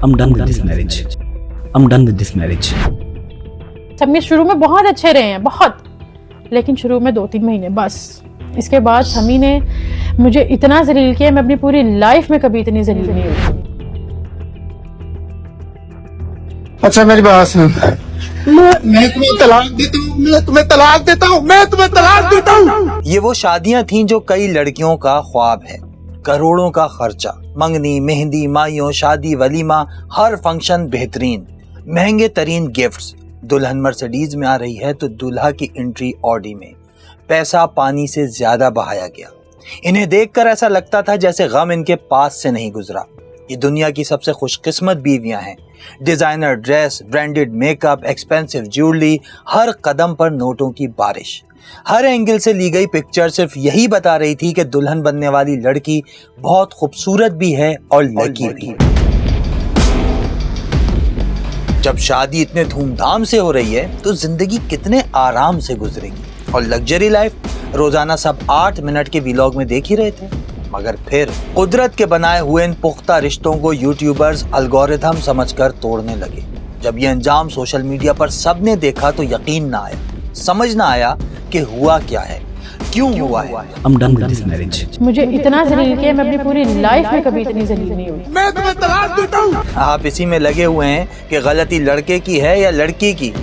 I'm done with this marriage. I'm done with this marriage. Sameer शुरू में बहुत अच्छे रहे हैं, बहुत, लेकिन शुरू में 2-3 महीने बस। इसके बाद समी ने मुझे इतना जलील किया, मैं अपनी पूरी लाइफ में कभी इतनी जलील नहीं हुई। अच्छा मेरी बात सुन, मैं तुम्हें तलाक देता हूँ, मैं तुम्हें तलाक देता हूँ, मैं तुम्हें तलाक देता हूँ। ये वो शादियां थीं जो कई लड़कियों का ख्वाब है। करोड़ों का खर्चा, मंगनी, मेहंदी, माइयों, शादी, वलीमा, हर फंक्शन बेहतरीन, महंगे तरीन गिफ्ट्स। दुल्हन मर्सिडीज में आ रही है तो दूल्हा की एंट्री ऑडी में। पैसा पानी से ज्यादा बहाया गया। इन्हें देखकर ऐसा लगता था जैसे गम इनके पास से नहीं गुजरा। ये दुनिया की सबसे खुशकिस्मत बीवियां हैं। Designer dress, branded makeup, expensive jewellery, हर कदम पर नोटों की बारिश। हर एंगल से ली गई पिक्चर सिर्फ यही बता रही थी कि दुल्हन बनने वाली लड़की बहुत खूबसूरत भी है और लकी भी। जब शादी इतने धूमधाम से हो रही है तो जिंदगी कितने आराम से गुजरेगी। और लग्जरी लाइफ रोजाना सब 8 मिनट के व्लॉग में देख ही रहे थे। मगर फिर कुदरत के बनाए हुए इन पुख्ता रिश्तों को यूट्यूबर्स एल्गोरिथम समझकर तोड़ने लगे। जब ये अंजाम सोशल मीडिया पर सबने देखा तो यकीन ना आया, समझ ना आया कि हुआ क्या है, क्यों हुआ है। I'm done with this marriage. मुझे इतना जलील किया, मैं अपनी पूरी लाइफ में कभी इतनी जलील नहीं हुई। मैं तुम्हें तलाक देता हूँ। आप इसी में लगे हुए हैं कि गलती लड़के की है या लड़की की,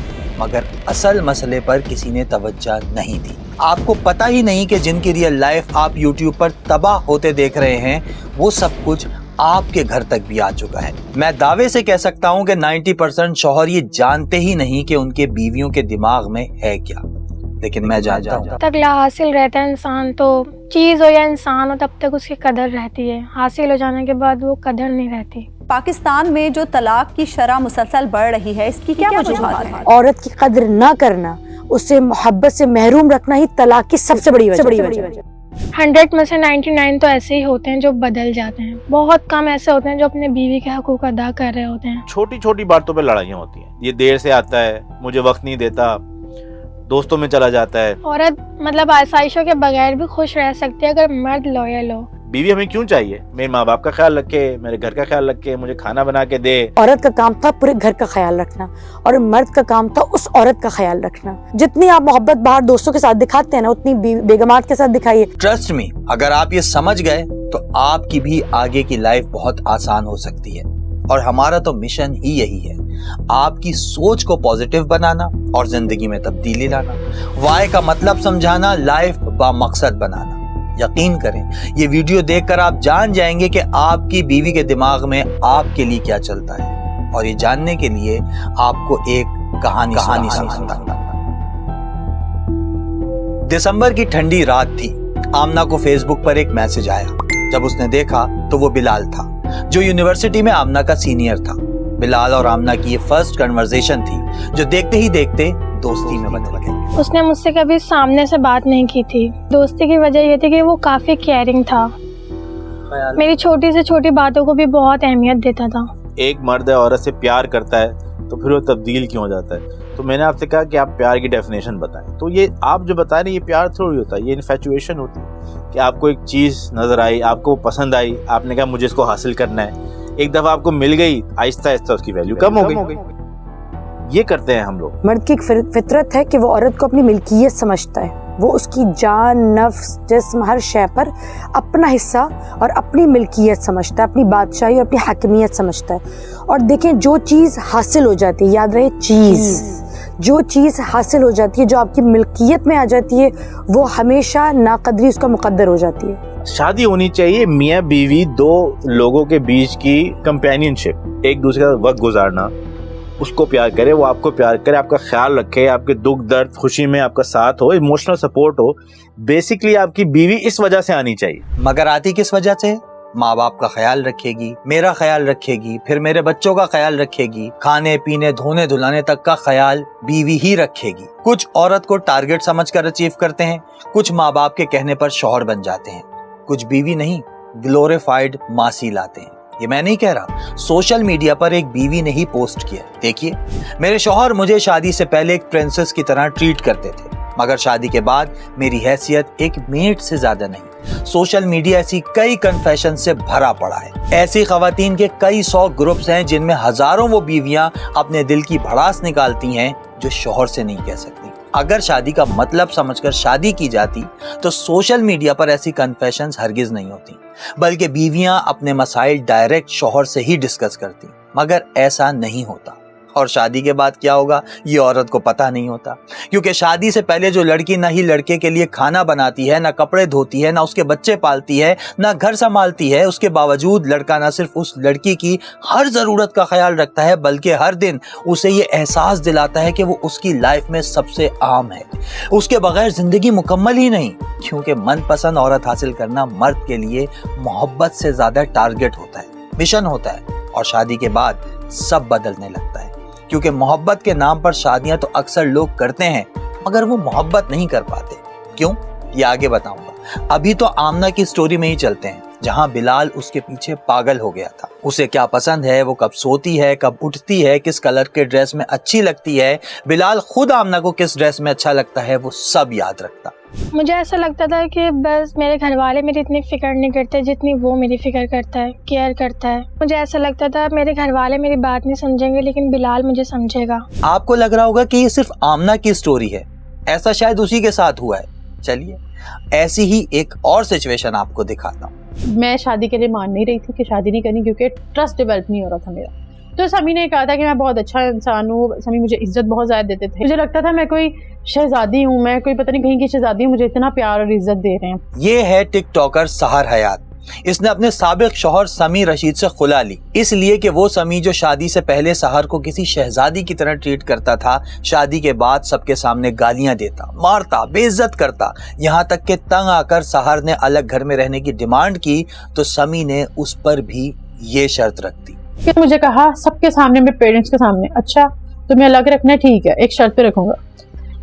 मगर असल मसले पर किसी ने तवज्जो नहीं दी। आपको पता ही नहीं कि जिनकी रियल लाइफ आप यूट्यूब पर तबाह होते देख रहे हैं, वो सब कुछ आपके घर तक भी आ चुका है। मैं दावे से कह सकता हूं कि 90% शौहर ये जानते ही नहीं कि उनके बीवियों के दिमाग में है क्या, लेकिन मैं जानता हूं। तक ला हासिल रहता है इंसान, तो चीज़ हो या इंसान हो, तब तक उसकी कदर रहती है। हासिल हो जाने के बाद वो कदर नहीं रहती। पाकिस्तान में जो तलाक की शरह मुसलसल बढ़ रही है, इसकी क्या वजूहात है? औरत की कदर न करना, उसे मोहब्बत से महरूम रखना ही तलाक की सबसे बड़ी वजह है। 100 में से 99 तो ऐसे ही होते हैं जो बदल जाते हैं। बहुत कम ऐसे होते हैं जो अपने बीवी के हकूक अदा कर रहे होते हैं। छोटी छोटी बातों पे लड़ाइयाँ होती हैं। ये देर से आता है, मुझे वक्त नहीं देता, दोस्तों में चला जाता है। औरत मतलब आसाइशों के बगैर भी खुश रह सकती है अगर मर्द लॉयल हो। बीवी हमें क्यों चाहिए? मेरे माँ बाप का ख्याल रखे, मेरे घर का ख्याल रखे, मुझे खाना बना के दे। औरत का काम था पूरे घर का ख्याल रखना और मर्द का काम था उस औरत का ख्याल रखना। जितनी आप मोहब्बत बाहर दोस्तों के साथ दिखाते हैं ना, उतनी बेगमात के साथ दिखाइए। ट्रस्ट मी, अगर आप ये समझ गए तो आपकी भी आगे की लाइफ बहुत आसान हो सकती है। और हमारा तो मिशन ही यही है, आपकी सोच को पॉजिटिव बनाना और जिंदगी में तब्दीली लाना। वाई का मतलब समझाना, लाइफ बामकसद बनाना। यकीन करें, ये वीडियो देखकर आप जान जाएंगे कि आपकी बीवी के दिमाग में आपके लिए क्या चलता है। और ये जानने के लिए आपको एक कहानी सुनाता हूं। दिसंबर की ठंडी रात थी। आमना को फेसबुक पर एक मैसेज आया। जब उसने देखा तो वो बिलाल था, जो यूनिवर्सिटी में आमना का सीनियर था। बिलाल और आमना की ये फर्स्ट कन्वर्सेशन थी, जो देखते ही देखते दोस्ती में बदल गई। उसने मुझसे कभी सामने से बात नहीं की थी। दोस्ती की वजह ये थी कि वो काफी केयरिंग था, मेरी छोटी से छोटी बातों को भी बहुत अहमियत देता था। एक मर्द औरत से प्यार करता है तो फिर वो तब्दील क्यों हो जाता है? तो मैंने आपसे कहा कि आप प्यार की डेफिनेशन बताएं। तो ये आप जो बता रहे हैं, ये प्यार थोड़ी होता है, ये इन्फैचुएशन होती है कि आपको एक चीज नजर आई, आपको पसंद आई, आपने कहा मुझे इसको हासिल करना है। एक दफा आपको मिल गई, आहिस्ता आहिस्ता उसकी वैल्यू कम हो गई। ये करते हैं हम लोग। मर्द की एक फितरत है कि वो औरत को अपनी मिल्कियत समझता है। वो उसकी जान, नफ्स, जिस्म, हर शय पर अपना हिस्सा और अपनी मिल्कियत समझता है, अपनी बादशाही और अपनी हकमियत समझता है। और देखें, जो चीज़ हासिल हो जाती है, याद रहे चीज़, जो चीज़ हासिल हो जाती है, जो आपकी मिल्कियत में आ जाती है, वो हमेशा नाकदरी उसका मुकद्दर हो जाती है। शादी होनी चाहिए मियाँ बीवी, दो लोगों के बीच की कंपेनियनशिप, एक दूसरे का वक्त गुजारना, उसको प्यार करे, वो आपको प्यार करे, आपका ख्याल रखे, आपके दुख दर्द खुशी में आपका साथ हो, इमोशनल सपोर्ट हो। बेसिकली आपकी बीवी इस वजह से आनी चाहिए। मगर आती किस वजह से? माँ बाप का ख्याल रखेगी, मेरा ख्याल रखेगी, फिर मेरे बच्चों का ख्याल रखेगी, खाने पीने धोने धुलाने तक का ख्याल बीवी ही रखेगी। कुछ औरत को टारगेट समझकर अचीव करते हैं, कुछ माँ बाप के कहने पर शौहर बन जाते हैं, कुछ बीवी नहीं ग्लोरिफाइड मासी लाते हैं। ये मैं नहीं कह रहा, सोशल मीडिया पर एक बीवी ने ही पोस्ट किया। देखिए, मेरे शौहर मुझे शादी से पहले एक प्रिंसेस की तरह ट्रीट करते थे, मगर शादी के बाद मेरी हैसियत एक मेड से ज्यादा नहीं। सोशल मीडिया ऐसी कई कन्फेशन से भरा पड़ा है। ऐसी खवातीन के कई 100 ग्रुप्स हैं जिनमें हजारों वो बीवियां अपने दिल की भड़ास निकालती हैं जो शौहर से नहीं कह सकती। अगर शादी का मतलब समझकर शादी की जाती तो सोशल मीडिया पर ऐसी कन्फेशंस हरगिज नहीं होती, बल्कि बीवियां अपने मसाइल डायरेक्ट शौहर से ही डिस्कस करती। मगर ऐसा नहीं होता, और शादी के बाद क्या होगा ये औरत को पता नहीं होता, क्योंकि शादी से पहले जो लड़की ना ही लड़के के लिए खाना बनाती है, ना कपड़े धोती है, ना उसके बच्चे पालती है, ना घर संभालती है, उसके बावजूद लड़का ना सिर्फ उस लड़की की हर ज़रूरत का ख्याल रखता है बल्कि हर दिन उसे ये एहसास दिलाता है कि वो उसकी लाइफ में सबसे आम है, उसके बगैर ज़िंदगी मुकम्मल ही नहीं। क्योंकि मनपसंद औरत हासिल करना मर्द के लिए मोहब्बत से ज़्यादा टारगेट होता है, मिशन होता है, और शादी के बाद सब बदलने लगता है। क्योंकि मोहब्बत के नाम पर शादियां तो अक्सर लोग करते हैं मगर वो मोहब्बत नहीं कर पाते। क्यों, ये आगे बताऊंगा। अभी तो आमना की स्टोरी में ही चलते हैं, जहां बिलाल उसके पीछे पागल हो गया था। उसे क्या पसंद है, वो कब सोती है, कब उठती है, किस कलर के ड्रेस में अच्छी लगती है, बिलाल खुद आमना को किस ड्रेस में अच्छा लगता है, वो सब याद रखता। मुझे ऐसा लगता था कि बस मेरे घर वाले मेरी इतनी फिक्र नहीं करते जितनी वो मेरी फिक्र करता है, केयर करता है। मुझे ऐसा लगता था मेरे घर वाले मेरी बात नहीं समझेंगे लेकिन बिलाल मुझे समझेगा। आपको लग रहा होगा कि ये सिर्फ आमना की स्टोरी है, ऐसा शायद उसी के साथ हुआ है। चलिए ऐसी ही एक और सिचुएशन आपको दिखाता हूँ। मैं शादी के लिए मान नहीं रही थी कि शादी नहीं करनी, क्योंकि ट्रस्ट डेवलप नहीं हो रहा था मेरा। तो समी ने कहा था कि मैं बहुत अच्छा इंसान हूँ, समी मुझे इज्जत बहुत ज़्यादा देते थे, मुझे लगता था मैं कोई शहजादी हूँ, मैं कोई पता नहीं कहीं की शहजादी हूँ, मुझे इतना प्यार और इज्जत दे रहे हैं। ये है टिकटॉकर सहर हयात। इसने अपने साबिक शौहर समी रशीद से खुला ली, इसलिए कि वो समी जो शादी से पहले सहर को किसी शहजादी की तरह ट्रीट करता था, शादी के बाद सबके सामने गालियां देता, मारता, बेइज्जत करता। यहाँ तक कि तंग आकर सहर ने अलग घर में रहने की डिमांड की तो समी ने उस पर भी ये शर्त रख दी। फिर मुझे कहा सबके सामने, मेरे पेरेंट्स के सामने, अच्छा तुम्हें अलग रखना है, ठीक है, एक शर्त पे रखूंगा,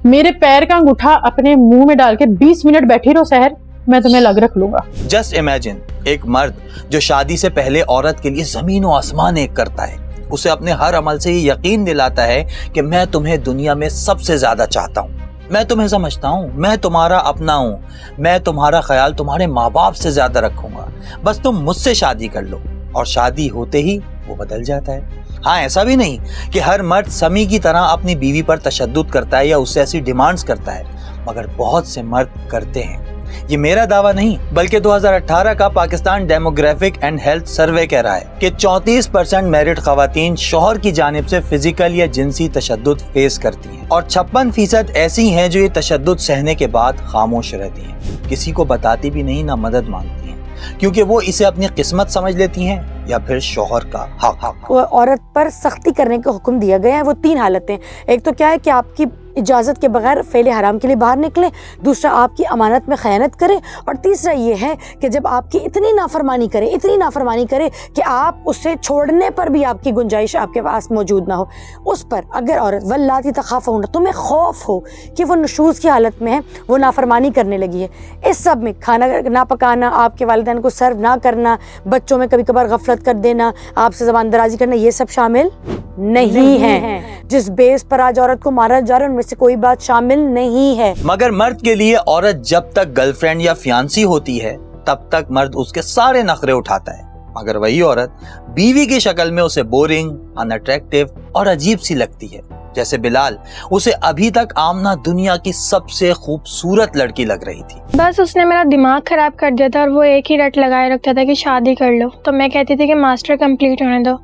मेरे पैर का अंगूठा अपने मुंह में डाल के 20 मिनट बैठी रहो सहर, मैं तुम्हें अलग रख लूंगा। जस्ट इमेजिन, एक मर्द जो शादी से पहले औरत के लिए जमीन और आसमान एक करता है, उसे अपने हर अमल से ये यकीन दिलाता है कि मैं तुम्हें दुनिया में सबसे ज्यादा चाहता हूँ, मैं तुम्हें समझता हूँ, मैं तुम्हारा अपना हूँ, मैं तुम्हारा ख्याल तुम्हारे माँ बाप से ज्यादा रखूंगा, बस तुम मुझसे शादी कर लो। और शादी होते ही वो बदल जाता है। हाँ, ऐसा भी नहीं कि हर मर्द समी की तरह अपनी बीवी पर तशद्दुद करता है या उससे ऐसी डिमांड्स करता है, मगर बहुत से मर्द करते हैं। ये मेरा दावा नहीं बल्कि 2018 का Pakistan demographic and health survey कह रहा है कि 34% मैरिड खवातीन शौहर की जानिब से फिजिकल या जिनसी तशद्दुद फेस करती हैं, और 56% ऐसी हैं जो ये तशद्दुद सहने के बाद खामोश रहती हैं, किसी को बताती भी नहीं, ना मदद मांगती हैं, क्योंकि वो इसे अपनी किस्मत समझ लेती हैं या फिर शौहर का हक। औरत पर सख्ती करने का हुक्म दिया गया है। वो 3 हालतें, एक तो क्या है कि आपकी इजाज़त के बगैर फ़ेल हराम के लिए बाहर निकले, दूसरा आपकी अमानत में खयानत करे, और तीसरा ये है कि जब आपकी इतनी नाफरमानी करे कि आप उसे छोड़ने पर भी आपकी गुंजाइश आपके पास मौजूद ना हो, उस पर अगर औरत वल्लाती तखाफ़ून, तुम्हें खौफ हो कि वो नुशूज़ की हालत में है, वो नाफरमानी करने लगी है, इस सब में खाना ना पकाना, आपके वालिदैन को सर्व ना करना, बच्चों में कभी कभार गफलत कर देना, आपसे ज़बान दराजी करना, ये सब शामिल नहीं है। जिस बेस पर आज औरत को मारा जा रहा है उनमें से कोई बात शामिल नहीं है। मगर मर्द के लिए औरत जब तक गर्लफ्रेंड या फियांसी होती है तब तक मर्द उसके सारे नखरे उठाता है, मगर वही औरत बीवी की शक्ल में उसे बोरिंग, अनअट्रैक्टिव और अजीब सी लगती है। जैसे बिलाल, उसे अभी तक आमना दुनिया की सबसे खूबसूरत लड़की लग रही थी। बस उसने मेरा दिमाग खराब कर दिया था और वो एक ही रट लगाए रखता था कि शादी कर लो। तो मैं कहती थी कि मास्टर कंप्लीट होने दो,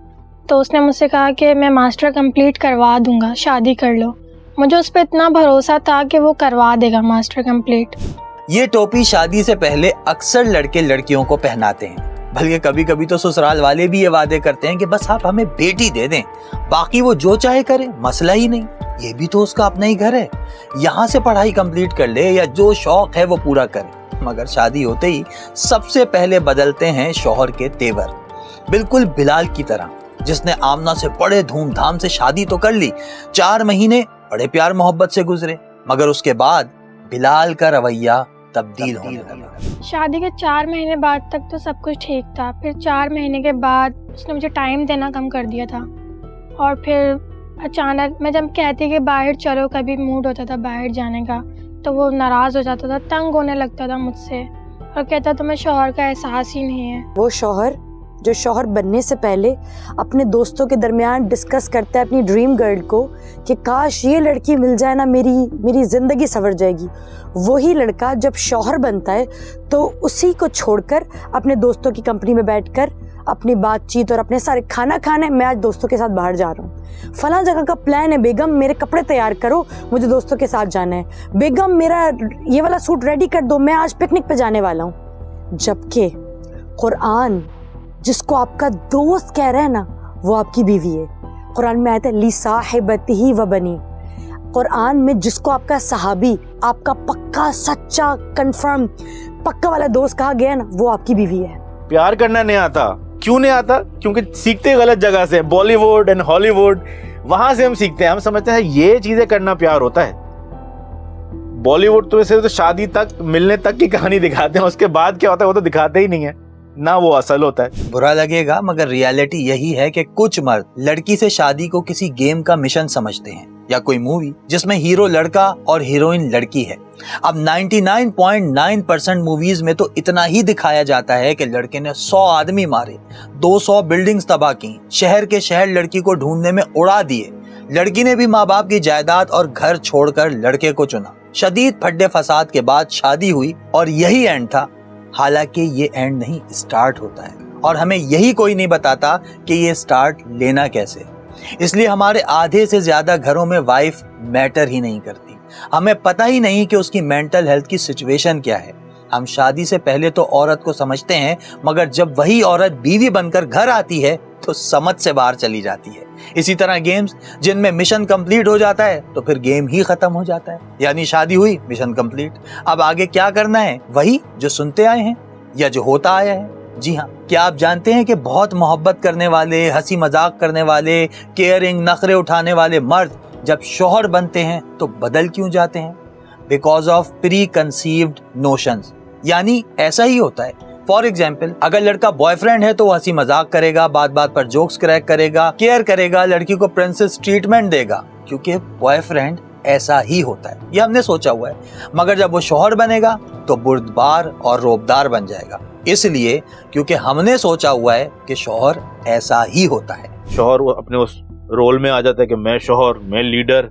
तो उसने मुझसे कहा कि मैं मास्टर कंप्लीट करवा दूंगा, शादी कर लो। मुझे उस पर इतना भरोसा था कि वो करवा देगा मास्टर कंप्लीट। ये टोपी शादी से पहले अक्सर लड़के लड़कियों को पहनाते हैं, बल्कि कभी कभी तो ससुराल वाले भी ये वादे करते हैं कि बस आप हमें बेटी दे दें, बाकी वो जो चाहे करे, मसला ही नहीं, ये भी तो उसका अपना ही घर है, यहाँ से पढ़ाई कंप्लीट कर ले या जो शौक है वो पूरा करे। मगर शादी होते ही सबसे पहले बदलते हैं शौहर के तेवर, बिल्कुल बिलाल की तरह, जिसने आमना से बड़े धूमधाम से शादी तो कर ली, 4 महीने बड़े प्यार मोहब्बत से गुजरे, मगर उसके बाद बिलाल का रवैया तब्दील होने लगा। शादी के 4 महीने बाद तक तो सब कुछ ठीक था, फिर 4 महीने के बाद उसने मुझे टाइम देना कम कर दिया था, और फिर अचानक मैं जब कहती कि बाहर चलो, कभी मूड होता था बाहर जाने का, तो वो नाराज़ हो जाता था, तंग होने लगता था मुझसे, और कहता तुम्हें शौहर का एहसास ही नहीं है। वो शौहर जो शौहर बनने से पहले अपने दोस्तों के दरमियान डिस्कस करता है अपनी ड्रीम गर्ल को कि काश ये लड़की मिल जाए ना, मेरी ज़िंदगी संवर जाएगी, वही लड़का जब शौहर बनता है तो उसी को छोड़कर अपने दोस्तों की कंपनी में बैठकर अपनी बातचीत और अपने सारे खाना खाने, मैं आज दोस्तों के साथ बाहर जा रहा हूँ, फलां जगह का प्लान है बेगम, मेरे कपड़े तैयार करो, मुझे दोस्तों के साथ जाना है, बेगम मेरा ये वाला सूट रेडी कर दो, मैं आज पिकनिक पे जाने वाला हूँ। जबकि कुरान जिसको आपका दोस्त कह रहा है ना, वो आपकी बीवी है। कुरान में आयत है ली साहिबतिही व बनी, कुरान में जिसको आपका सहाबी, आपका पक्का सच्चा कंफर्म पक्का वाला दोस्त कहा गया ना, वो आपकी बीवी है। प्यार करना नहीं आता, क्यों नहीं आता? क्योंकि सीखते गलत जगह से, बॉलीवुड एंड हॉलीवुड, वहां से हम सीखते हैं। हम समझते हैं ये चीजें करना प्यार होता है। बॉलीवुड तो वैसे तो शादी तक, मिलने तक की कहानी दिखाते हैं, उसके बाद क्या होता है वो तो दिखाते ही नहीं है, ना वो असल होता है। बुरा लगेगा मगर रियलिटी यही है कि कुछ मर्द लड़की से शादी को किसी गेम का मिशन समझते हैं या कोई मूवी जिसमें हीरो लड़का और हीरोइन लड़की है। अब 99.9% मूवीज में तो इतना ही दिखाया जाता है कि लड़के ने 100 आदमी मारे, 200 बिल्डिंग्स तबाह की, शहर के शहर लड़की को ढूंढने में उड़ा दिए, लड़की ने भी माँ बाप की जायदाद और घर छोड़कर लड़के को चुना, शदीद फड्डे फसाद के बाद शादी हुई और यही एंड था। हालांकि ये एंड नहीं, स्टार्ट होता है और हमें यही कोई नहीं बताता कि ये स्टार्ट लेना कैसे। इसलिए हमारे आधे से ज्यादा घरों में वाइफ मैटर ही नहीं करती। हमें पता ही नहीं कि उसकी मेंटल हेल्थ की सिचुएशन क्या है। हम शादी से पहले तो औरत को समझते हैं, मगर जब वही औरत बीवी बनकर घर आती है तो समझ से बाहर चली जाती है। इसी तरह गेम्स जिनमें मिशन कंप्लीट हो जाता है तो फिर गेम ही खत्म हो जाता है, यानी शादी हुई, मिशन कंप्लीट। अब आगे क्या करना है? वही जो सुनते आए हैं या जो होता आया है। जी हाँ, क्या आप जानते हैं कि बहुत मोहब्बत करने वाले, हंसी मजाक करने वाले, केयरिंग, नखरे उठाने वाले मर्द जब शौहर बनते हैं तो बदल क्यों जाते हैं? Because of pre conceived notions, यानी ऐसा ही होता है। फॉर एग्जाम्पल, अगर लड़का बॉयफ्रेंड है तो वो हंसी मजाक करेगा, बात बात पर जोक्स क्रैक करेगा, केयर करेगा, लड़की को प्रिंसेस ट्रीटमेंट देगा, क्योंकि बॉयफ्रेंड ऐसा ही होता है, ये हमने सोचा हुआ है। मगर जब वो शौहर बनेगा तो बुर्दबार और रोबदार बन जाएगा, इसलिए क्योंकि हमने सोचा हुआ है कि शौहर ऐसा ही होता है। शौहर वो अपने उस रोल में आ जाता है कि मैं शौहर, मैं लीडर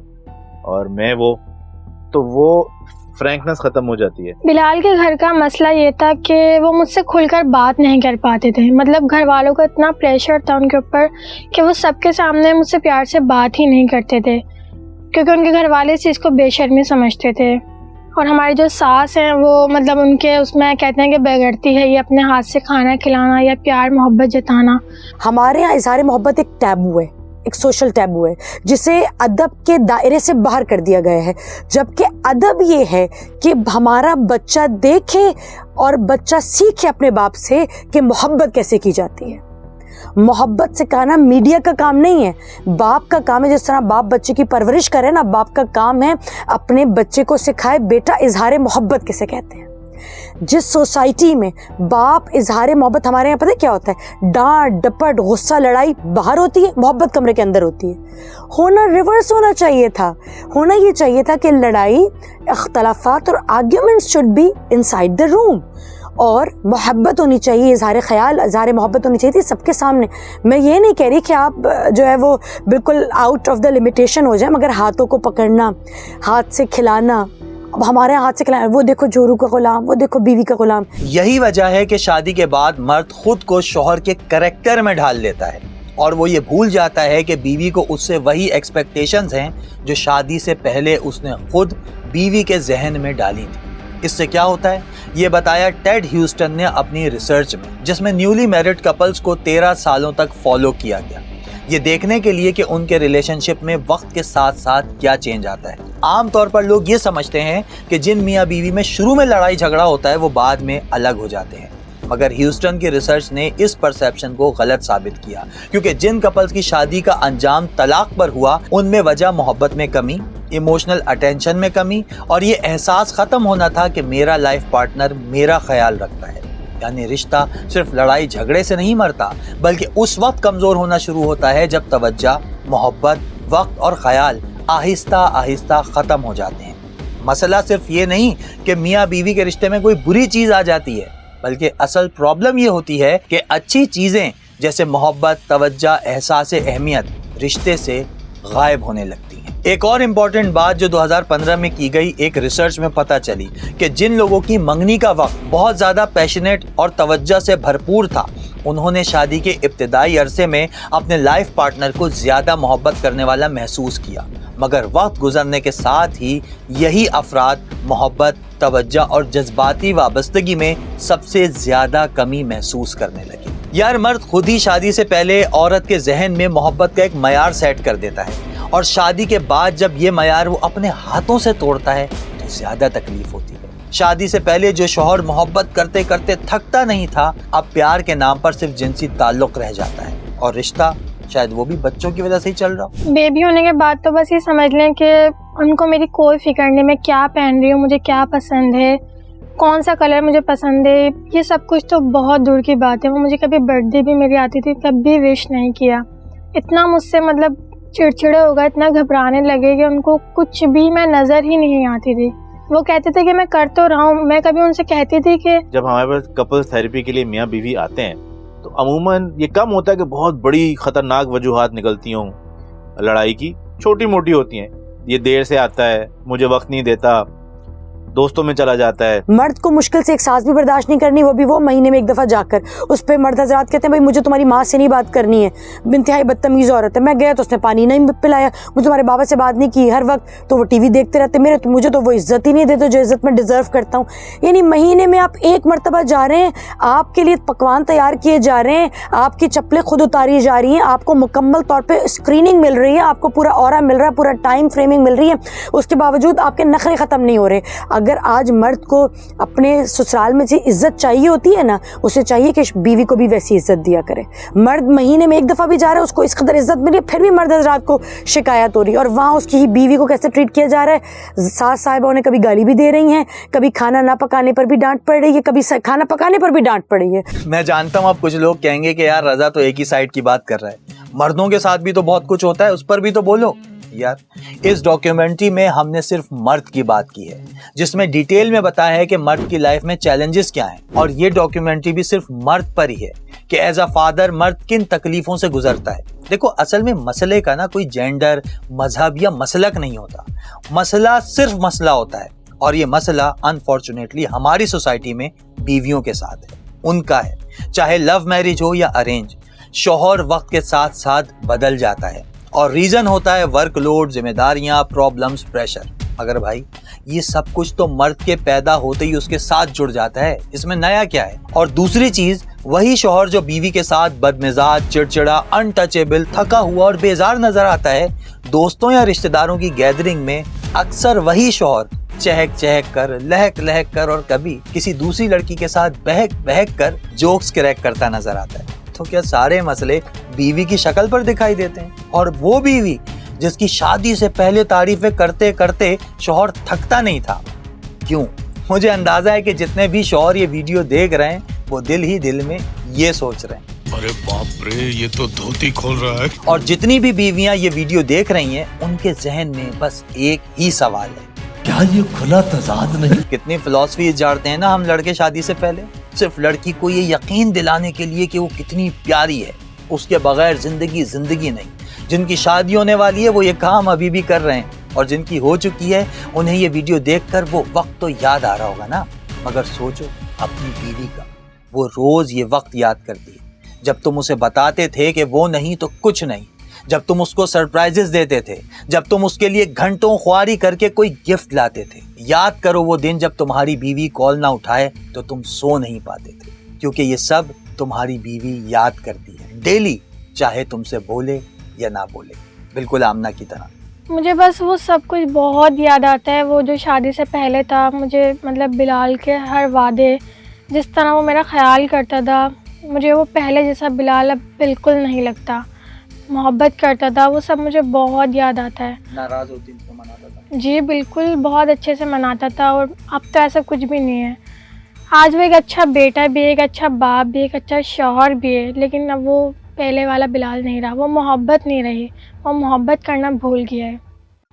और मैं वो, तो वो फ्रैंकनेस खत्म हो जाती है। बिलाल के घर का मसला ये था कि वो मुझसे खुलकर बात नहीं कर पाते थे। मतलब घर वालों का इतना प्रेशर था उनके ऊपर कि वो सबके सामने मुझसे प्यार से बात ही नहीं करते थे, क्योंकि उनके घर वाले इस चीज़ को बेशर्मी समझते थे। और हमारी जो सास हैं वो मतलब उनके उसमें कहते हैं कि बेगड़ती है ये अपने हाथ से खाना खिलाना या प्यार मोहब्बत जताना। हमारे यहाँ इज़हार मोहब्बत एक टैबू है, एक सोशल टैबू है, जिसे अदब के दायरे से बाहर कर दिया गया है। जबकि अदब ये है कि हमारा बच्चा देखे और बच्चा सीखे अपने बाप से कि मोहब्बत कैसे की जाती है। मोहब्बत सिखाना मीडिया का काम नहीं है, बाप का काम है। जिस तरह बाप बच्चे की परवरिश करे ना, बाप का काम है अपने बच्चे को सिखाए बेटा इजहार मोहब्बत किसे कहते हैं। जिस सोसाइटी में बाप इजहार मोहब्बत, हमारे यहाँ पता है क्या होता है, डांट डपट गुस्सा लड़ाई बाहर होती है, मोहब्बत कमरे के अंदर होती है। होना रिवर्स होना चाहिए था। होना ये चाहिए था कि लड़ाई, इख्तलाफात और arguments should be inside the room, और मोहब्बत होनी चाहिए, इजहार ख्याल, इजहार मोहब्बत होनी चाहिए थी सबके सामने। मैं ये नहीं कह रही कि आप जो है वो बिल्कुल आउट ऑफ द लिमिटेशन हो जाए, मगर हाथों को पकड़ना, हाथ से खिलाना, अब हमारे हाथ से खिलाना, वो देखो जोरू का गुलाम, वो देखो बीवी का गुलाम। यही वजह है कि शादी के बाद मर्द खुद को शौहर के कैरेक्टर में ढाल लेता है और वो ये भूल जाता है कि बीवी को उससे वही एक्सपेक्टेशंस हैं जो शादी से पहले उसने खुद बीवी के जहन में डाली थी। इससे क्या होता है ये बताया टेड ह्यूस्टन ने अपनी रिसर्च में, जिसमें न्यूली मैरिड कपल्स को 13 सालों तक फॉलो किया गया, ये देखने के लिए कि उनके रिलेशनशिप में वक्त के साथ साथ क्या चेंज आता है। आमतौर पर लोग ये समझते हैं कि जिन मियाँ बीवी में शुरू में लड़ाई झगड़ा होता है वो बाद में अलग हो जाते हैं, मगर ह्यूस्टन की रिसर्च ने इस परसेप्शन को गलत साबित किया, क्योंकि जिन कपल्स की शादी का अंजाम तलाक पर हुआ उनमें वजह मोहब्बत में कमी, इमोशनल अटेंशन में कमी और ये एहसास खत्म होना था कि मेरा लाइफ पार्टनर मेरा ख्याल रखता है। यानी रिश्ता सिर्फ लड़ाई झगड़े से नहीं मरता, बल्कि उस वक्त कमजोर होना शुरू होता है जब तवज्जो, मोहब्बत, वक्त और ख्याल आहिस्ता आहिस्ता खत्म हो जाते हैं। مسئلہ صرف یہ نہیں کہ میاں بیوی کے رشتے میں کوئی بری چیز آ جاتی ہے، بلکہ اصل پرابلم یہ ہوتی ہے کہ اچھی چیزیں جیسے محبت، توجہ، احساس اہمیت رشتے سے غائب ہونے لگتی ہیں۔ ایک اور امپورٹنٹ بات جو 2015 میں کی گئی ایک ریسرچ میں پتہ چلی کہ جن لوگوں کی منگنی کا وقت بہت زیادہ پیشنیٹ اور توجہ سے بھرپور تھا، انہوں نے شادی کے ابتدائی عرصے میں اپنے لائف پارٹنر کو زیادہ محبت کرنے والا محسوس کیا، مگر وقت گزرنے کے ساتھ ہی یہی افراد محبت، توجہ اور جذباتی وابستگی میں سب سے زیادہ کمی محسوس کرنے لگے۔ یار مرد خود ہی شادی سے پہلے عورت کے ذہن میں محبت کا ایک معیار سیٹ کر دیتا ہے، اور شادی کے بعد جب یہ معیار وہ اپنے ہاتھوں سے توڑتا ہے تو زیادہ تکلیف ہوتی ہے۔ شادی سے پہلے جو شوہر محبت کرتے کرتے تھکتا نہیں تھا، اب پیار کے نام پر صرف جنسی تعلق رہ جاتا ہے، اور رشتہ شاید وہ بھی بچوں کی وجہ سے ہی چل رہا ہو۔ بیبی ہونے کے بعد تو بس یہ سمجھ لیں کہ ان کو میری کوئی فکر نہیں، میں کیا پہن رہی ہوں، مجھے کیا پسند ہے، کون سا کلر مجھے پسند ہے، یہ سب کچھ تو بہت دور کی بات ہے۔ وہ مجھے کبھی برتھ ڈے بھی میری آتی تھی، کبھی وش نہیں کیا، اتنا مجھ سے مطلب چڑچڑے ہو گئے، اتنا گھبرانے لگے کہ ان کو کچھ بھی میں نظر ہی نہیں آتی تھی۔ وہ کہتے تھے کہ میں کر تو رہا ہوں، میں کبھی ان سے کہتی تھی کہ جب ہمارے پاس کپل تھیراپی کے لیے میاں بیوی آتے ہیں تو عموماً یہ کم ہوتا ہے کہ بہت بڑی خطرناک وجوہات نکلتی ہوں لڑائی کی، چھوٹی موٹی ہوتی ہیں، یہ دیر سے آتا ہے، مجھے وقت نہیں دیتا، دوستوں میں چلا جاتا ہے۔ مرد کو مشکل سے ایک سانس بھی برداشت نہیں کرنی، وہ بھی وہ مہینے میں ایک دفعہ جا کر۔ اس پہ مرد حضرات کہتے ہیں بھائی مجھے تمہاری ماں سے نہیں بات کرنی ہے، انتہائی بدتمیز عورت ہے، میں گیا تو اس نے پانی نہیں پلایا، مجھے تمہارے بابا سے بات نہیں کی، ہر وقت تو وہ ٹی وی دیکھتے رہتے، مجھے تو وہ عزت ہی نہیں دیتے جو عزت میں ڈیزرو کرتا ہوں۔ یعنی مہینے میں آپ ایک مرتبہ جا رہے ہیں، آپ کے لیے پکوان تیار کیے جا رہے ہیں، آپ کی چپلیں خود اتاری جا رہی ہیں، آپ کو مکمل طور پہ اسکریننگ مل رہی ہے، آپ کو پورا اورا مل رہا ہے، پورا ٹائم فریمنگ مل رہی ہے، اس کے باوجود آپ کے نخرے ختم نہیں ہو رہے۔ اگر آج مرد کو اپنے سسرال میں جو عزت چاہیے ہوتی ہے نا، اسے چاہیے کہ بیوی کو بھی ویسی عزت دیا کرے۔ مرد مہینے میں ایک دفعہ بھی جا رہا ہے، اس کو اس قدر عزت ملی، پھر بھی مرد حضرات کو شکایت ہو رہی ہے، اور وہاں اس کی ہی بیوی کو کیسے ٹریٹ کیا جا رہا ہے۔ ساس صاحبہ انہیں کبھی گالی بھی دے رہی ہیں، کبھی کھانا نہ پکانے پر بھی ڈانٹ پڑ رہی ہے، کبھی کھانا پکانے پر بھی ڈانٹ پڑ رہی ہے۔ میں جانتا ہوں اب کچھ لوگ کہیں گے کہ یار رضا تو ایک ہی سائڈ کی بات کر رہا ہے، مردوں کے ساتھ بھی تو بہت کچھ ہوتا ہے، اس پر بھی تو بولو۔ یار اس ڈاکیومنٹری میں ہم نے صرف مرد کی بات کی ہے، جس میں ڈیٹیل میں بتایا ہے کہ مرد کی لائف میں چیلنجز کیا ہیں، اور یہ ڈاکیومنٹری بھی صرف مرد پر ہی ہے کہ ایز اے فادر مرد کن تکلیفوں سے گزرتا ہے۔ دیکھو اصل میں مسئلے کا نا کوئی جینڈر، مذہب یا مسلک نہیں ہوتا، مسئلہ صرف مسئلہ ہوتا ہے، اور یہ مسئلہ انفارچونیٹلی ہماری سوسائٹی میں بیویوں کے ساتھ ہے، ان کا ہے، چاہے لو میرج ہو یا ارینج۔ شوہر وقت کے ساتھ ساتھ بدل جاتا ہے، اور ریزن ہوتا ہے ورک لوڈ، ذمہ داریاں، پرابلمز، پریشر۔ اگر بھائی یہ سب کچھ تو مرد کے پیدا ہوتے ہی اس کے ساتھ جڑ جاتا ہے، اس میں نیا کیا ہے؟ اور دوسری چیز، وہی شوہر جو بیوی کے ساتھ بدمزاج، چڑچڑا، انٹچیبل، تھکا ہوا اور بیزار نظر آتا ہے، دوستوں یا رشتہ داروں کی گیدرنگ میں اکثر وہی شوہر چہک چہک کر، لہک لہک کر، اور کبھی کسی دوسری لڑکی کے ساتھ بہک بہک کر جوکس کریک کرتا نظر آتا ہے۔ تو کیا سارے مسئلے بیوی کی شکل پر دکھائی دیتے ہیں؟ اور وہ بیوی جس کی شادی سے پہلے تعریفیں کرتے کرتے شوہر تھکتا نہیں تھا، کیوں؟ مجھے اندازہ ہے کہ جتنے بھی شوہر یہ ویڈیو دیکھ رہے ہیں وہ دل ہی دل میں یہ سوچ رہے ہیں، ارے باپ رے یہ تو دھوتی کھول رہا ہے۔ اور جتنی بھی بیویاں یہ ویڈیو دیکھ رہی ہیں ان کے ذہن میں بس ایک ہی سوال ہے، کیا یہ کھلا تضاد نہیں؟ کتنی فلسفی جاڑتے ہیں نا ہم لڑکے شادی سے پہلے، صرف لڑکی کو یہ یقین دلانے کے لیے کہ وہ کتنی پیاری ہے، اس کے بغیر زندگی زندگی نہیں۔ جن کی شادی ہونے والی ہے وہ یہ کام ابھی بھی کر رہے ہیں، اور جن کی ہو چکی ہے انہیں یہ ویڈیو دیکھ کر وہ وقت تو یاد آ رہا ہوگا نا، مگر سوچو اپنی بیوی کا، وہ روز یہ وقت یاد کرتی ہے جب تم اسے بتاتے تھے کہ وہ نہیں تو کچھ نہیں، جب تم اس کو سرپرائزز دیتے تھے، جب تم اس کے لیے گھنٹوں خواری کر کے کوئی گفٹ لاتے تھے۔ یاد کرو وہ دن جب تمہاری بیوی کال نہ اٹھائے تو تم سو نہیں پاتے تھے، کیونکہ یہ سب تمہاری بیوی یاد کرتی ہے ڈیلی، چاہے تم سے بولے یا نہ بولے، بالکل آمنہ کی طرح۔ مجھے بس وہ سب کچھ بہت یاد آتا ہے، وہ جو شادی سے پہلے تھا، مجھے مطلب بلال کے ہر وعدے، جس طرح وہ میرا خیال کرتا تھا، مجھے وہ پہلے جیسا بلال اب بالکل نہیں لگتا، محبت کرتا تھا، وہ سب مجھے بہت یاد آتا ہے۔ ناراض ہوتی تو مناتا تھا؟ جی بالکل، بہت اچھے سے مناتا تھا، اور اب تو ایسا کچھ بھی نہیں ہے۔ آج وہ ایک اچھا بیٹا بھی، ایک اچھا باپ بھی، ایک اچھا شوہر بھی ہے، لیکن اب وہ پہلے والا بلال نہیں رہا، وہ محبت نہیں رہی، وہ محبت کرنا بھول گیا ہے۔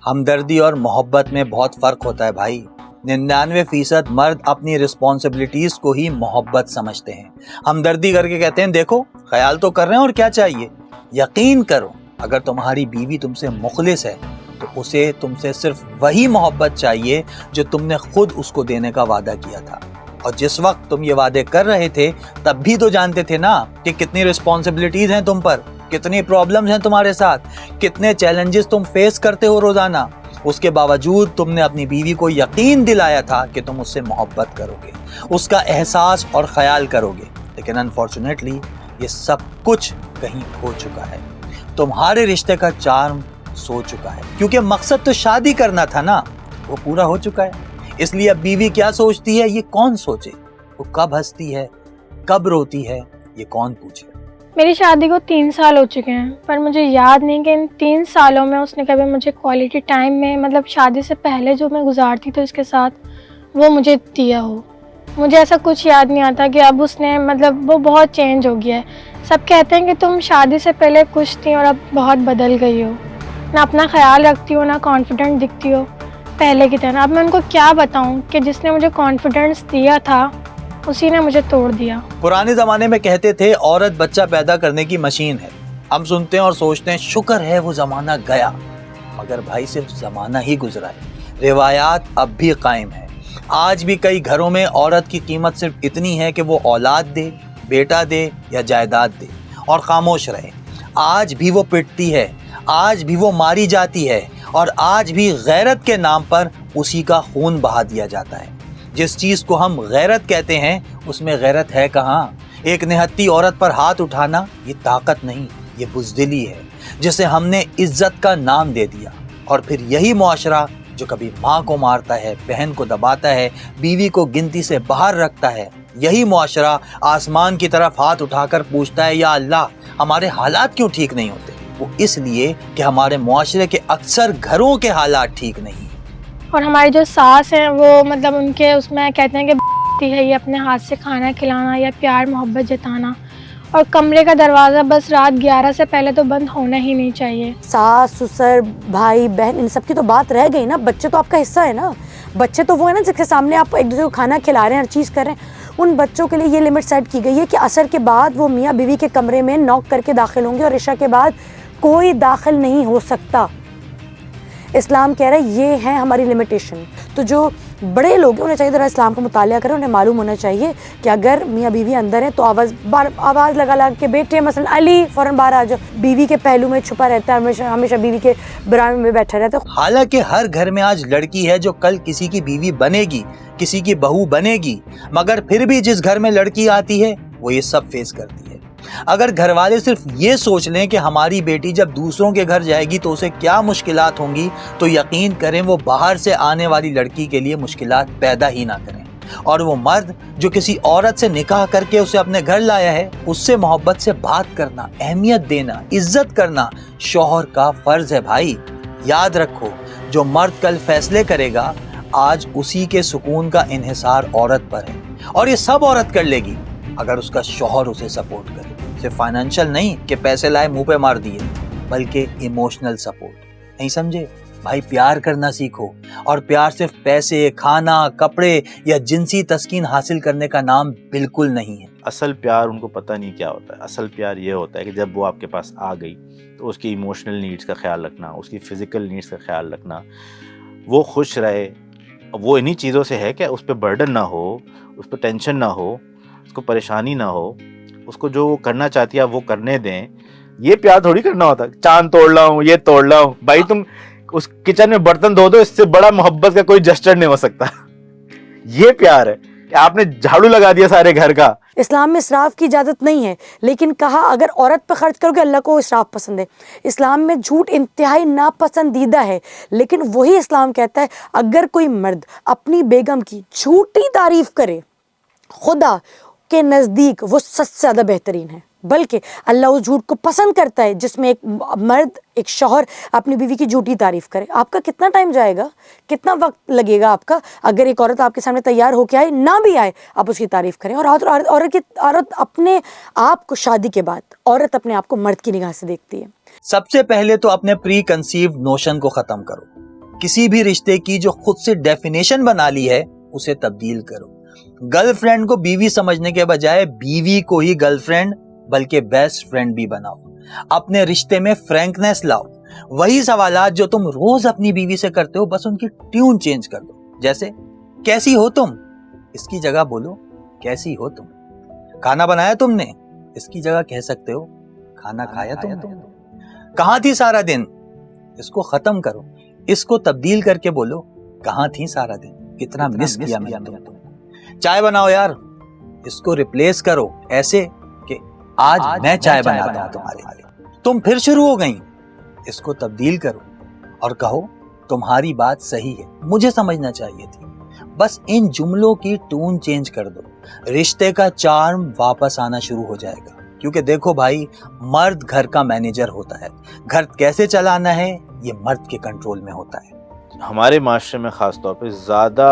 ہمدردی اور محبت میں بہت فرق ہوتا ہے بھائی. 99% مرد اپنی رسپانسبلٹیز کو ہی محبت سمجھتے ہیں. ہمدردی کر کے کہتے ہیں دیکھو خیال تو کر رہے ہیں اور کیا چاہیے. یقین کرو اگر تمہاری بیوی تم سے مخلص ہے تو اسے تم سے صرف وہی محبت چاہیے جو تم نے خود اس کو دینے کا وعدہ کیا تھا. اور جس وقت تم یہ وعدے کر رہے تھے تب بھی تو جانتے تھے نا کہ کتنی رسپانسبلٹیز ہیں تم پر, کتنی پرابلمز ہیں تمہارے ساتھ, کتنے چیلنجز تم فیس کرتے ہو روزانہ. اس کے باوجود تم نے اپنی بیوی کو یقین دلایا تھا کہ تم اس سے محبت کرو گے, اس کا احساس اور خیال کرو گے. لیکن انفارچونیٹلی یہ سب کچھ کہیں کھو چکا ہے. تمہارے رشتے کا چارم سو چکا ہے, کیونکہ مقصد تو شادی کرنا تھا نا, وہ پورا ہو چکا ہے. اس لیے اب بیوی کیا سوچتی ہے یہ کون سوچے, وہ کب ہنستی ہے کب روتی ہے یہ کون پوچھے. میری شادی کو 3 سال ہو چکے ہیں, پر مجھے یاد نہیں کہ ان 3 سالوں میں اس نے کبھی مجھے کوالٹی ٹائم میں, مطلب شادی سے پہلے جو میں گزارتی تھی اس کے ساتھ, وہ مجھے دیا ہو. مجھے ایسا کچھ یاد نہیں آتا کہ اب اس نے, مطلب وہ بہت چینج ہو گیا ہے. سب کہتے ہیں کہ تم شادی سے پہلے خوش تھی اور اب بہت بدل گئی ہو, نہ اپنا خیال رکھتی ہو, نہ کانفیڈنٹ دکھتی ہو پہلے کی طرح. اب میں ان کو کیا بتاؤں کہ جس نے مجھے کانفیڈنس دیا تھا اسی نے مجھے توڑ دیا. پرانے زمانے میں کہتے تھے عورت بچہ پیدا کرنے کی مشین ہے. ہم سنتے ہیں اور سوچتے ہیں شکر ہے وہ زمانہ گیا, مگر بھائی صرف زمانہ ہی گزرا ہے, روایات اب بھی قائم ہیں. آج بھی کئی گھروں میں عورت کی قیمت صرف اتنی ہے کہ وہ اولاد دے, بیٹا دے یا جائیداد دے اور خاموش رہے. آج بھی وہ پٹتی ہے, آج بھی وہ ماری جاتی ہے, اور آج بھی غیرت کے نام پر اسی کا خون بہا دیا جاتا ہے. جس چیز کو ہم غیرت کہتے ہیں اس میں غیرت ہے کہاں. ایک نہتی عورت پر ہاتھ اٹھانا یہ طاقت نہیں, یہ بزدلی ہے جسے ہم نے عزت کا نام دے دیا. اور پھر یہی معاشرہ جو کبھی ماں کو مارتا ہے, بہن کو دباتا ہے, بیوی کو گنتی سے باہر رکھتا ہے, یہی معاشرہ آسمان کی طرف ہاتھ اٹھا کر پوچھتا ہے یا اللہ ہمارے حالات کیوں ٹھیک نہیں ہوتے. وہ اس لیے کہ ہمارے معاشرے کے اکثر گھروں کے حالات ٹھیک نہیں. اور ہماری جو ساس ہیں وہ, مطلب ان کے اس میں کہتے ہیں کہ ہے یہ اپنے ہاتھ سے کھانا کھلانا یا پیار محبت جتانا, اور کمرے کا دروازہ بس رات 11 سے پہلے تو بند ہونا ہی نہیں چاہیے. ساس سسر بھائی بہن ان سب کی تو بات رہ گئی نا. بچے تو آپ کا حصہ ہے نا. بچے تو وہ ہے نا جس کے سامنے آپ ایک دوسرے کو کھانا کھلا رہے ہیں, ہر چیز کر رہے ہیں. ان بچوں کے لیے یہ لمٹ سیٹ کی گئی ہے کہ عصر کے بعد وہ میاں بیوی کے کمرے میں نوک کر کے داخل ہوں گے اور عشاء کے بعد کوئی داخل نہیں ہو سکتا. اسلام کہہ رہا ہے یہ ہے ہماری لمیٹیشن. تو جو بڑے لوگ ہیں انہیں چاہیے ذرا اسلام کا مطالعہ کریں, انہیں معلوم ہونا چاہیے کہ اگر میاں بیوی اندر ہیں تو آواز لگا کے بیٹھے, مثلا علی فوراً باہر آ جاؤ. بیوی کے پہلو میں چھپا رہتا ہے, ہمیشہ بیوی کے برامے میں بیٹھا رہتا ہے. حالانکہ ہر گھر میں آج لڑکی ہے جو کل کسی کی بیوی بنے گی, کسی کی بہو بنے گی, مگر پھر بھی جس گھر میں لڑکی آتی ہے وہ یہ سب فیس کرتی ہے. اگر گھر والے صرف یہ سوچ لیں کہ ہماری بیٹی جب دوسروں کے گھر جائے گی تو اسے کیا مشکلات ہوں گی, تو یقین کریں وہ باہر سے آنے والی لڑکی کے لیے مشکلات پیدا ہی نہ کریں. اور وہ مرد جو کسی عورت سے نکاح کر کے اسے اپنے گھر لایا ہے, اس سے محبت سے بات کرنا, اہمیت دینا, عزت کرنا شوہر کا فرض ہے. بھائی یاد رکھو, جو مرد کل فیصلے کرے گا آج اسی کے سکون کا انحصار عورت پر ہے, اور یہ سب عورت کر لے گی اگر اس کا شوہر اسے سپورٹ کرے. صرف فائنینشل نہیں کہ پیسے لائے منہ پہ مار دیے, بلکہ ایموشنل سپورٹ. نہیں سمجھے بھائی, پیار کرنا سیکھو. اور پیار صرف پیسے, کھانا, کپڑے یا جنسی تسکین حاصل کرنے کا نام بالکل نہیں ہے. اصل پیار ان کو پتہ نہیں کیا ہوتا ہے. اصل پیار یہ ہوتا ہے کہ جب وہ آپ کے پاس آ گئی تو اس کی ایموشنل نیڈز کا خیال رکھنا, اس کی فزیکل نیڈز کا خیال رکھنا, وہ خوش رہے. وہ انہی چیزوں سے ہے کہ اس پہ برڈن نہ ہو, اس پہ ٹینشن نہ ہو, اس کو پریشانی نہ ہو, اس کو جو وہ کرنا چاہتی ہے وہ کرنے دیں. یہ پیار تھوڑی کرنا ہوتا ہے چاند توڑ لا ہوں, یہ توڑ لا ہوں. بھائی تم اس کچن میں برتن دھو دو, اس سے بڑا محبت کا کوئی جسچر نہیں ہو سکتا. یہ پیار ہے کہ آپ نے جھاڑو لگا دیا سارے گھر کا. اسلام میں اسراف کی اجازت نہیں ہے, لیکن کہا اگر عورت پہ خرچ کرو گے اللہ کو اسراف پسند ہے. اسلام میں جھوٹ انتہائی ناپسندیدہ ہے, لیکن وہی اسلام کہتا ہے اگر کوئی مرد اپنی بیگم کی جھوٹی تعریف کرے, خدا کے نزدیک وہ سب سے زیادہ بہترین ہے. بلکہ اللہ اس جھوٹ کو پسند کرتا ہے جس میں ایک مرد, ایک شوہر اپنی بیوی کی جھوٹی تعریف کرے. آپ کا کتنا ٹائم جائے گا, کتنا وقت لگے گا آپ کا, اگر ایک عورت آپ کے سامنے تیار ہو کے آئے, نہ بھی آئے, آپ اس کی تعریف کریں. اور عورت اپنے آپ کو, شادی کے بعد عورت اپنے آپ کو مرد کی نگاہ سے دیکھتی ہے. سب سے پہلے تو اپنے پری کنسیوڈ نوشن کو ختم کرو. किसी भी रिश्ते की जो खुद से डेफिनेशन बना ली है उसे तब्दील करो। गर्लफ्रेंड को बीवी समझने के बजाय बीवी को ही गर्लफ्रेंड बल्कि बेस्ट फ्रेंड भी बनाओ। अपने रिश्ते में फ्रैंकनेस लाओ। वही सवालात जो तुम रोज अपनी बीवी से करते हो, बस उनकी ट्यून चेंज कर दो। जैसे कैसी हो तुम, इसकी जगह बोलो कैसी हो तुम। खाना बनाया तुमने, इसकी जगह कह सकते हो खाना खाया तुमने। कहां थी सारा दिन, इसको खत्म करो। इसको तब्दील करके बोलो कहां थी सारा दिन, कितना मिस किया मैंने तुमको। चाय बनाओ यार, इसको रिप्लेस करो ऐसे कि आज मैं चाय बनाता हूं तुम्हारे लिए। तुम फिर शुरू हो गई, इसको तब्दील करो और कहो तुम्हारी बात सही है, मुझे समझना चाहिए थी। बस इन जुमलों की टून चेंज कर दो, रिश्ते का चार्म वापस आना शुरू हो जाएगा। क्योंकि देखो भाई, मर्द घर का मैनेजर होता है, घर कैसे चलाना है ये मर्द के कंट्रोल में होता है। हमारे माशरे में खास तौर पे ज्यादा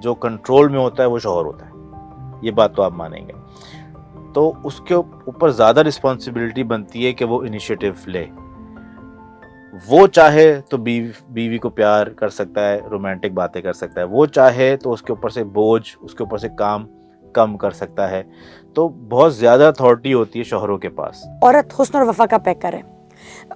जो कंट्रोल में होता है वो शौहर होता है, ये बात तो आप मानेंगे। तो उसके ऊपर ज्यादा रिस्पॉन्सिबिलिटी बनती है कि वो इनिशिएटिव ले। वो चाहे तो बीवी को प्यार कर सकता है, रोमांटिक बातें कर सकता है, वो चाहे तो उसके ऊपर से बोझ, उसके ऊपर से काम कम कर सकता है। तो बहुत ज्यादा अथॉरिटी होती है शौहरों के पास। औरत हुस्न और वफा का पैकर है।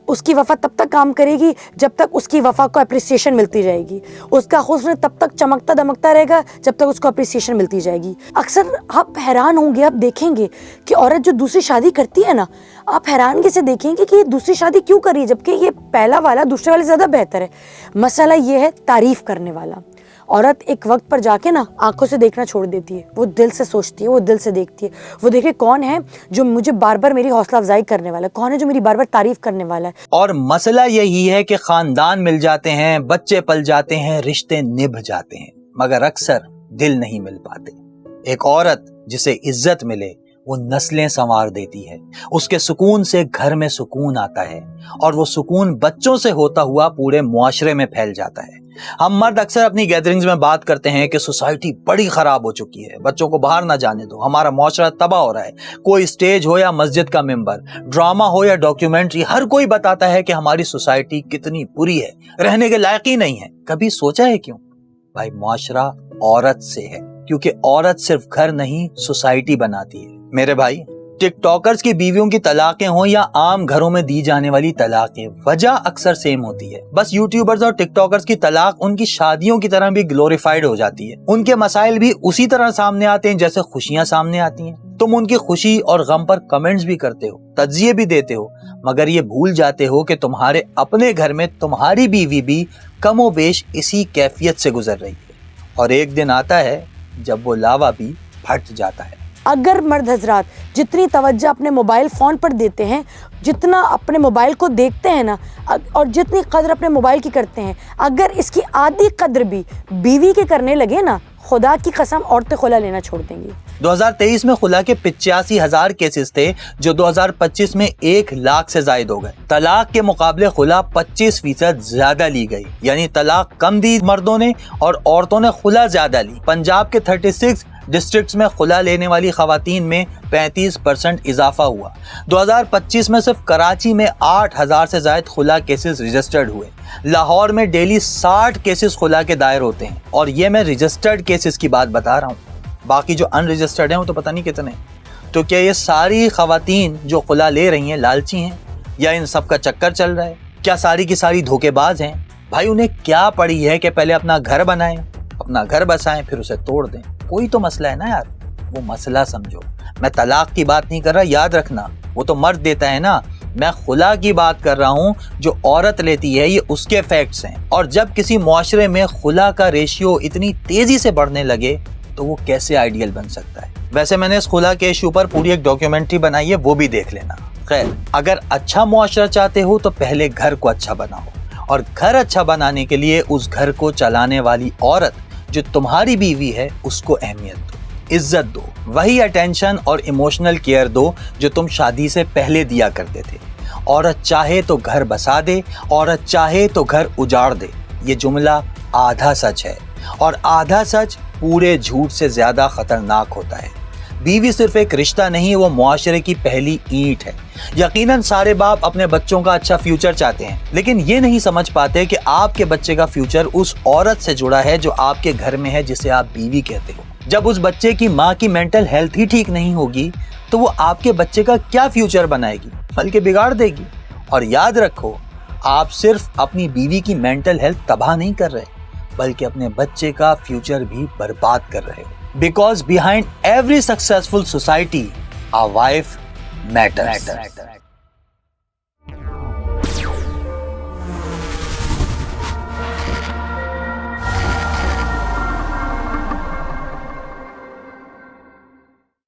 उसकी वफा तब तक काम करेगी जब तक उसकी वफा को अप्रिसिएशन मिलती रहेगी। उसका हुस्न तब तक चमकता दमकता रहेगा जब तक उसको अप्रिसिएशन मिलती जाएगी। अक्सर आप हैरान होंगे, आप देखेंगे कि औरत जो दूसरी शादी करती है ना, आप हैरानगी से देखेंगे कि ये दूसरी शादी क्यों कर रही है जबकि ये पहला वाला दूसरे वाले ज़्यादा बेहतर है। मसला ये है तारीफ करने वाला। औरत एक वक्त पर जाके ना आंखों से देखना छोड़ देती है, वो दिल से सोचती है, वो दिल से देखती है। वो देखे कौन है जो मुझे बार बार मेरी हौसला अफजाई करने वाला है, कौन है जो मेरी बार बार तारीफ करने वाला है। और मसला यही है कि खानदान मिल जाते हैं, बच्चे पल जाते हैं, रिश्ते निभ जाते हैं, मगर अक्सर दिल नहीं मिल पाते। एक औरत जिसे इज्जत मिले वो नस्लें संवार देती है। उसके सुकून से घर में सुकून आता है और वो सुकून बच्चों से होता हुआ पूरे मुआशरे में फैल जाता है। हम मर्द अक्सर अपनी गैदरिंग्स में बात करते हैं कि सोसाइटी बड़ी खराब हो चुकी है, बच्चों को बाहर ना जाने दो, हमारा मुआशरा तबाह हो रहा है। कोई स्टेज हो या मस्जिद का मिंबर, ड्रामा हो या डॉक्यूमेंट्री, हर कोई बताता है कि हमारी सोसाइटी कितनी बुरी है, रहने के लायक ही नहीं है। कभी सोचा है क्यों? भाई मुआशरा औरत से है, क्योंकि औरत सिर्फ घर नहीं सोसाइटी बनाती है। मेरे भाई, टिकटॉकर्स की बीवियों की तलाकें हो या आम घरों में दी जाने वाली तलाकें, वजह अक्सर सेम होती है। बस यूट्यूबर्स और टिकटॉकर्स की तलाक उनकी शादियों की तरह भी ग्लोरीफाइड हो जाती है। उनके मसाइल भी उसी तरह सामने आते हैं जैसे खुशियां सामने आती हैं। तुम उनकी खुशी और गम पर कमेंट्स भी करते हो, तज्जिए भी देते हो, मगर ये भूल जाते हो कि तुम्हारे अपने घर में तुम्हारी बीवी भी कमोबेश इसी कैफियत से गुजर रही है। और एक दिन आता है जब वो लावा भी फट जाता है। अगर मर्द हजरात जितनी तवज्जो अपने मोबाइल फ़ोन पर देते हैं, जितना अपने मोबाइल को देखते हैं ना, और जितनी कदर अपने मोबाइल की करते हैं, अगर इसकी आधी कदर भी बीवी के करने लगे ना, खुदा की कसम औरतें खुला लेना छोड़ देंगी। 2023 में खुला के 85,000 केसेस थे जो 2025 में 1 लाख से जायद हो गए। तलाक के मुकाबले खुला 25% ज्यादा ली गई, यानी तलाक कम दी मर्दों ने और औरतों ने खुला ज्यादा ली। पंजाब के 36 डिस्ट्रिक्ट्स में खुला लेने वाली खवातीन में 35% इजाफा हुआ। 2025 में सिर्फ कराची में 8,000 से ज्यादा खुला केसेस रजिस्टर्ड हुए। लाहौर में डेली 60 केसेस खुला के दायर होते हैं, और ये मैं रजिस्टर्ड केसेस की बात बता रहा हूँ, बाकी जो अनरजिस्टर्ड हैं वो तो पता नहीं कितने। तो क्या ये सारी खवातीन जो खुला ले रही हैं लालची हैं, या इन सब का चक्कर चल रहा है? क्या सारी की सारी धोखेबाज हैं? भाई उन्हें क्या पड़ी है कि पहले अपना घर बनाएं, अपना घर बसाएं, फिर उसे तोड़ दें? कोई तो मसला है ना यार, वो मसला समझो। मैं तलाक की बात नहीं कर रहा, याद रखना, वो तो मर्द देता है ना। मैं खुला की बात कर रहा हूँ, जो औरत लेती है, ये उसके फैक्ट्स हैं। और जब किसी मुआशरे में खुला का रेशियो इतनी तेजी से बढ़ने लगे तो वो कैसे आइडियल बन सकता है? वैसे मैंने इस खुला के इशू पर पूरी एक डॉक्यूमेंट्री बनाई है, वो भी देख लेना। खैर, अगर अच्छा मुआशरा चाहते हो तो पहले घर को अच्छा बनाओ, और घर अच्छा बनाने के लिए उस घर को चलाने वाली औरत जो तुम्हारी बीवी है उसको अहमियत दो, इज्जत दो, वही अटेंशन और इमोशनल केयर दो जो तुम शादी से पहले दिया करते थे। औरत चाहे तो घर बसा दे, औरत चाहे तो घर उजाड़ दे। ये जुमला आधा सच है, और आधा सच पूरे झूठ से ज्यादा खतरनाक होता है। बीवी सिर्फ एक रिश्ता नहीं, वो मुआशरे की पहली ईंट है। यकीनन सारे बाप अपने बच्चों का अच्छा फ्यूचर चाहते हैं, लेकिन ये नहीं समझ पाते कि आपके बच्चे का फ्यूचर उस औरत से जुड़ा है जो आपके घर में है, जिसे आप बीवी कहते हो। जब उस बच्चे की माँ की मेंटल हेल्थ ही ठीक नहीं होगी तो वो आपके बच्चे का क्या फ्यूचर बनाएगी, बल्कि बिगाड़ देगी। और याद रखो, आप सिर्फ अपनी बीवी की मेंटल हेल्थ तबाह नहीं कर रहे, बल्कि अपने बच्चे का फ्यूचर भी बर्बाद कर रहे हो। Because behind every successful society a wife matters.